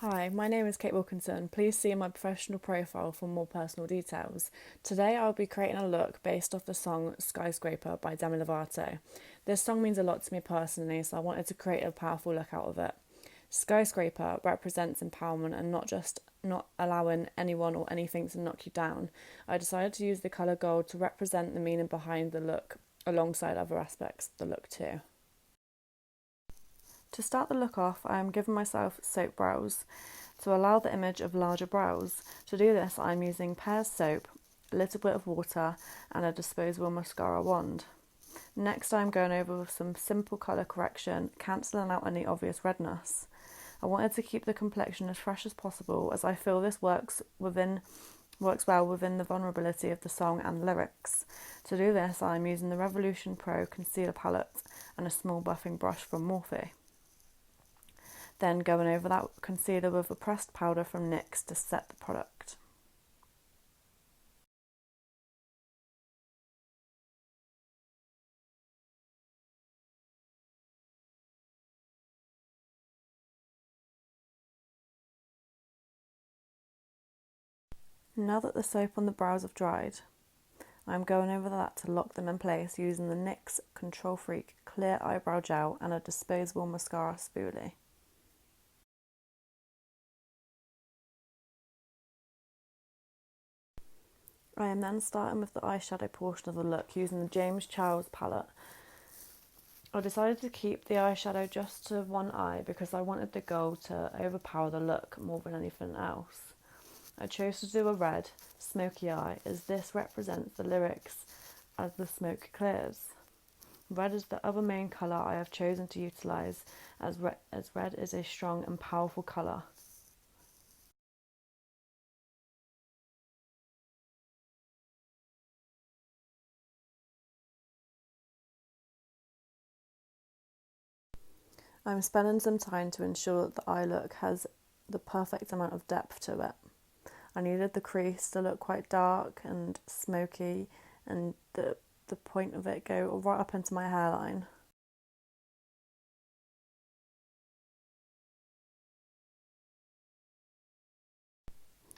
Hi, my name is Kate Wilkinson. Please see my professional profile for more personal details. Today I'll be creating a look based off the song Skyscraper by Demi Lovato. This song means a lot to me personally, so I wanted to create a powerful look out of it. Skyscraper represents empowerment and not allowing anyone or anything to knock you down. I decided to use the colour gold to represent the meaning behind the look alongside other aspects of the look too. To start the look off, I am giving myself soap brows to allow the image of larger brows. To do this, I am using Pear's soap, a little bit of water, and a disposable mascara wand. Next, I am going over with some simple colour correction, cancelling out any obvious redness. I wanted to keep the complexion as fresh as possible, as I feel this works well within the vulnerability of the song and lyrics. To do this, I am using the Revolution Pro Concealer Palette and a small buffing brush from Morphe. Then going over that concealer with a pressed powder from NYX to set the product. Now that the soap on the brows have dried, I'm going over that to lock them in place using the NYX Control Freak Clear Eyebrow Gel and a disposable mascara spoolie. I am then starting with the eyeshadow portion of the look using the James Charles palette. I decided to keep the eyeshadow just to one eye because I wanted the gold to overpower the look more than anything else. I chose to do a red, smoky eye as this represents the lyrics as the smoke clears. Red is the other main colour I have chosen to utilise as red is a strong and powerful colour. I'm spending some time to ensure that the eye look has the perfect amount of depth to it. I needed the crease to look quite dark and smoky and the point of it go right up into my hairline.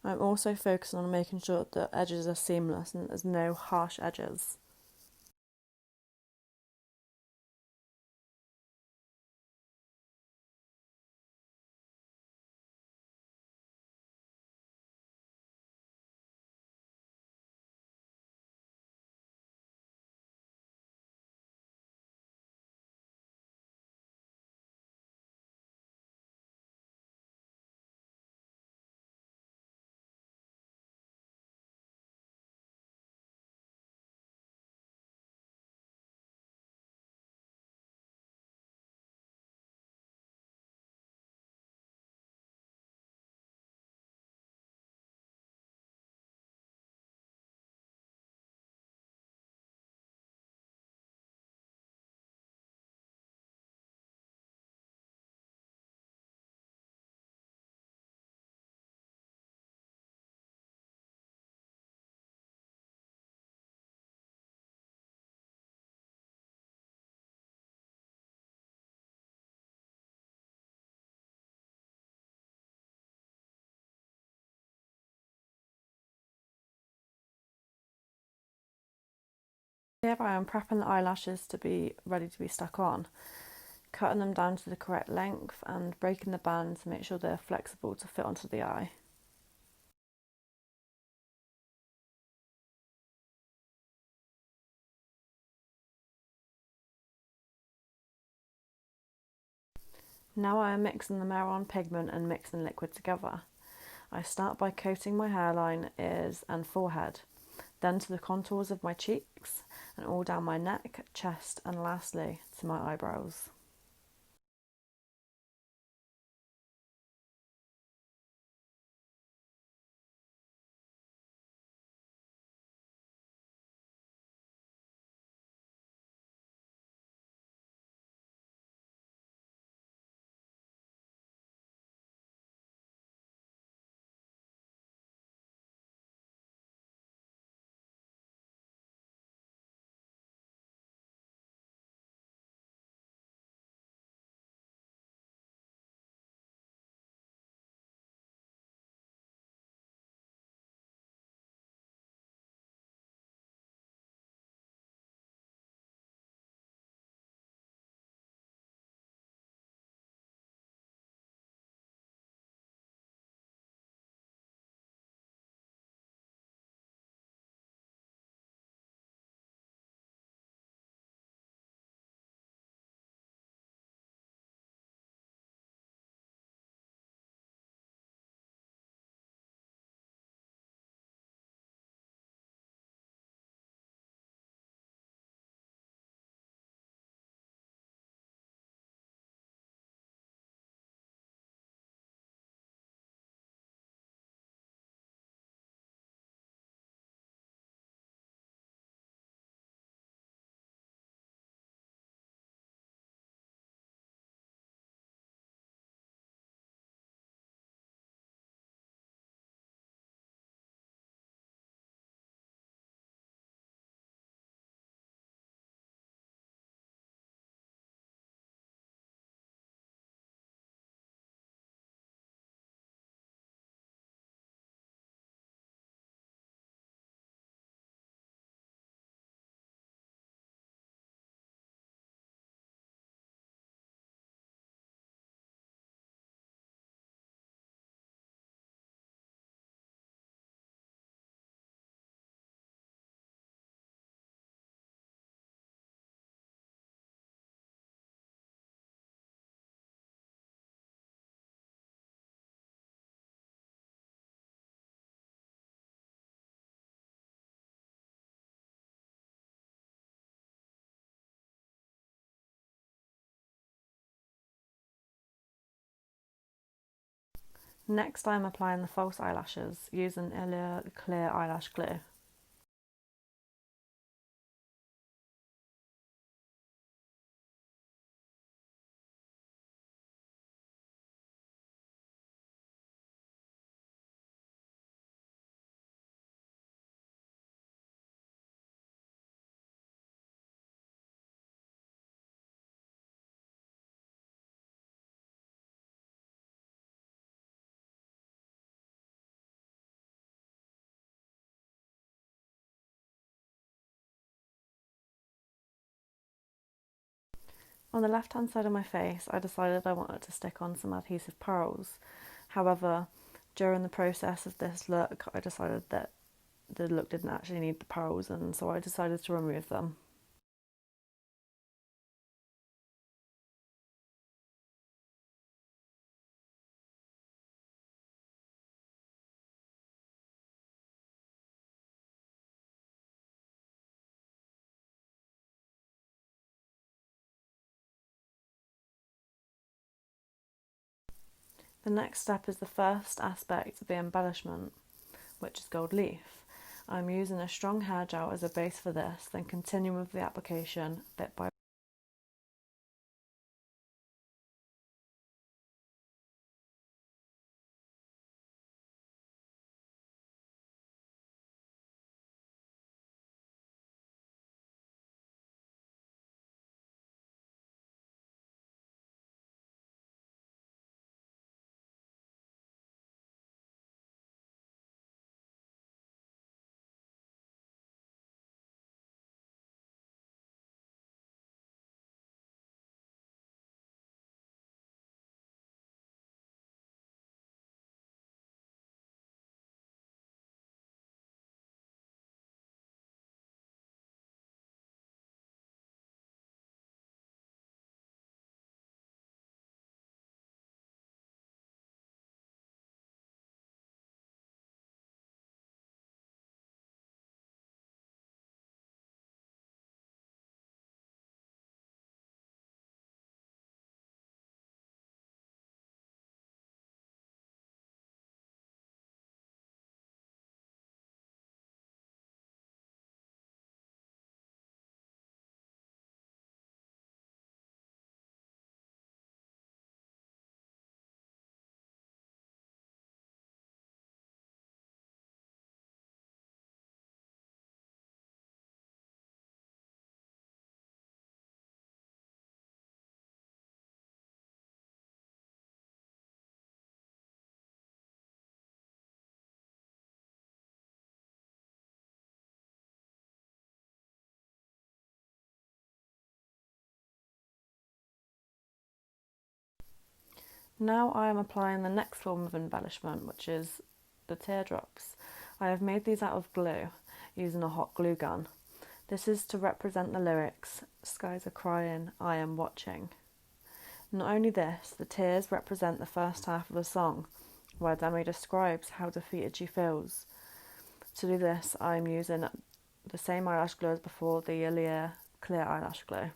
I'm also focusing on making sure that the edges are seamless and there's no harsh edges. Here I am prepping the eyelashes to be ready to be stuck on, cutting them down to the correct length and breaking the band to make sure they're flexible to fit onto the eye. Now I am mixing the Maron pigment and mixing liquid together. I start by coating my hairline, ears and forehead, then to the contours of my cheeks and all down my neck, chest and lastly to my eyebrows. Next, I'm applying the false eyelashes using Ilia Clear Eyelash Glue. On the left hand side of my face, I decided I wanted to stick on some adhesive pearls. However, during the process of this look, I decided that the look didn't actually need the pearls, and so I decided to remove them. The next step is the first aspect of the embellishment, which is gold leaf. I'm using a strong hair gel as a base for this, then continuing with the application bit by bit. Now I am applying the next form of embellishment, which is the teardrops. I have made these out of glue using a hot glue gun. This is to represent the lyrics, "Skies are crying, I am watching." Not only this, the tears represent the first half of the song, where Demi describes how defeated she feels. To do this, I'm using the same eyelash glue as before, the Ilia Clear Eyelash Glue.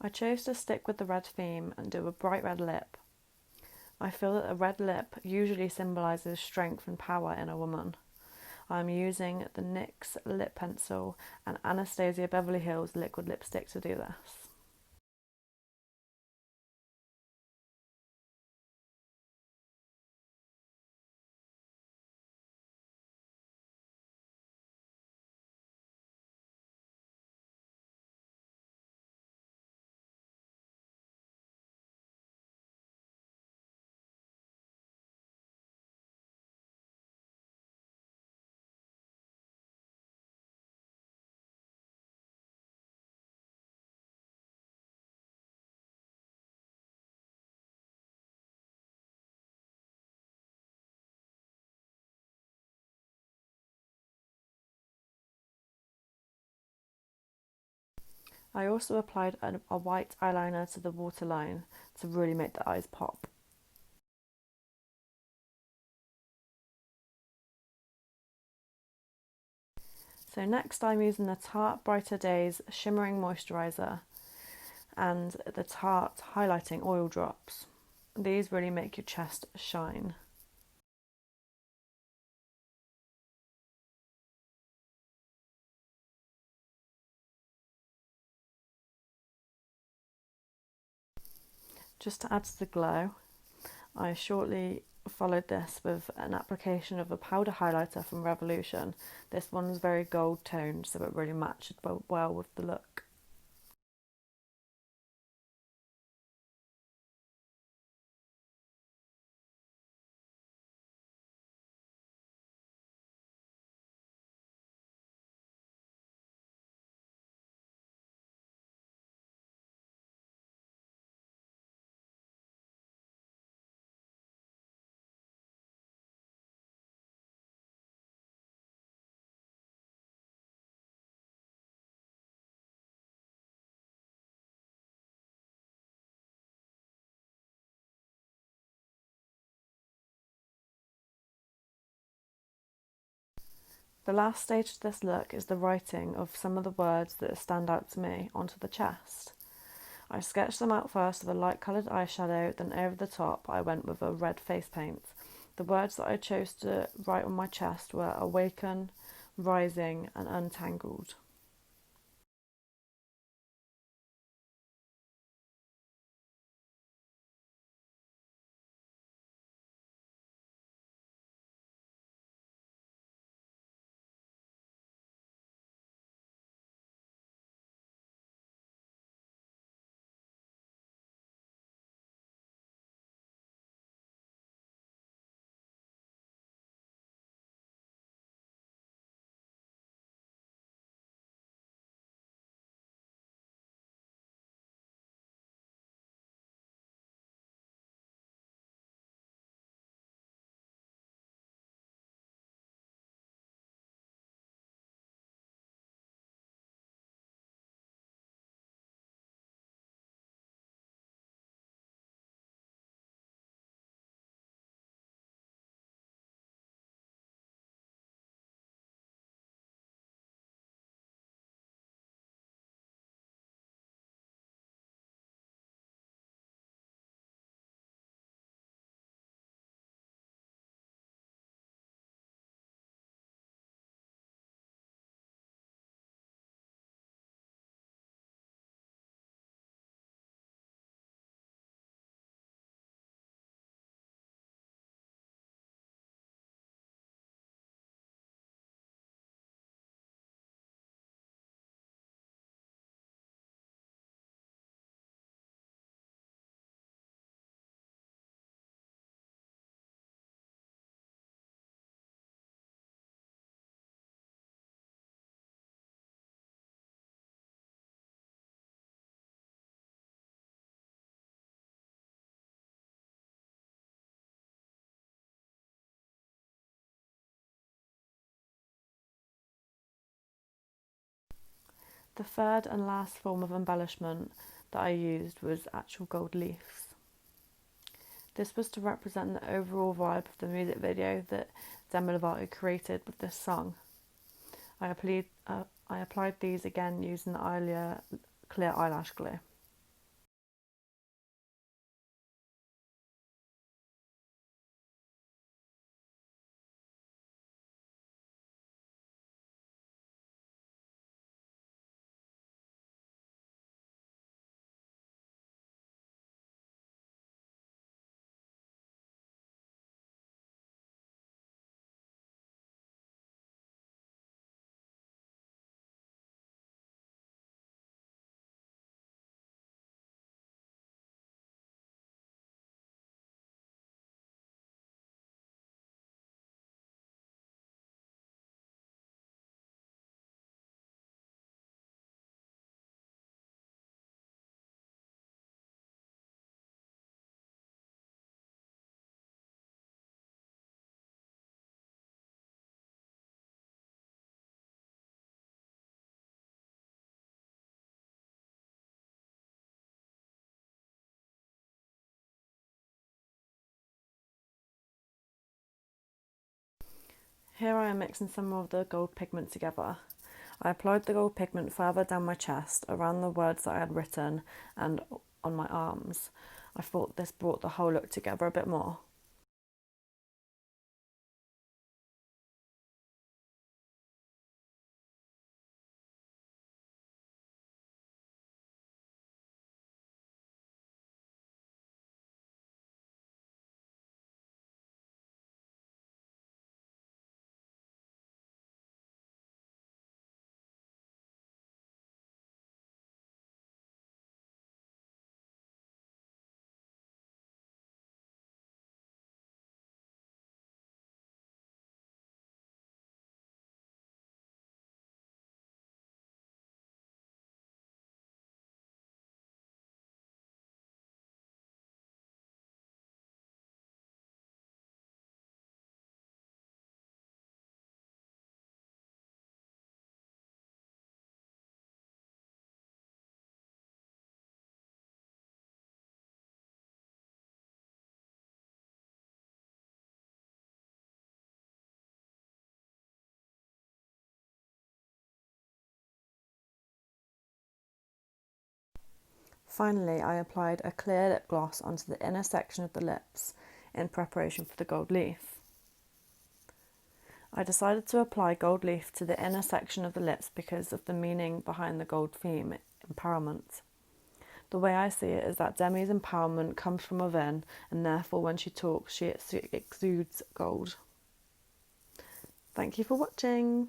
I chose to stick with the red theme and do a bright red lip. I feel that a red lip usually symbolises strength and power in a woman. I'm using the NYX lip pencil and Anastasia Beverly Hills liquid lipstick to do this. I also applied a white eyeliner to the waterline to really make the eyes pop. So next I'm using the Tarte Brighter Days Shimmering Moisturiser and the Tarte Highlighting Oil Drops. These really make your chest shine. Just to add to the glow, I shortly followed this with an application of a powder highlighter from Revolution. This one's very gold toned, so it really matched well with the look. The last stage of this look is the writing of some of the words that stand out to me onto the chest. I sketched them out first with a light coloured eyeshadow, then over the top I went with a red face paint. The words that I chose to write on my chest were awaken, rising and untangled. The third and last form of embellishment that I used was actual gold leaves. This was to represent the overall vibe of the music video that Demi Lovato created with this song. I applied these again using the Ilia clear eyelash glue. Here I am mixing some of the gold pigment together. I applied the gold pigment further down my chest, around the words that I had written, and on my arms. I thought this brought the whole look together a bit more. Finally, I applied a clear lip gloss onto the inner section of the lips in preparation for the gold leaf. I decided to apply gold leaf to the inner section of the lips because of the meaning behind the gold theme, empowerment. The way I see it is that Demi's empowerment comes from within, and therefore when she talks, she exudes gold. Thank you for watching.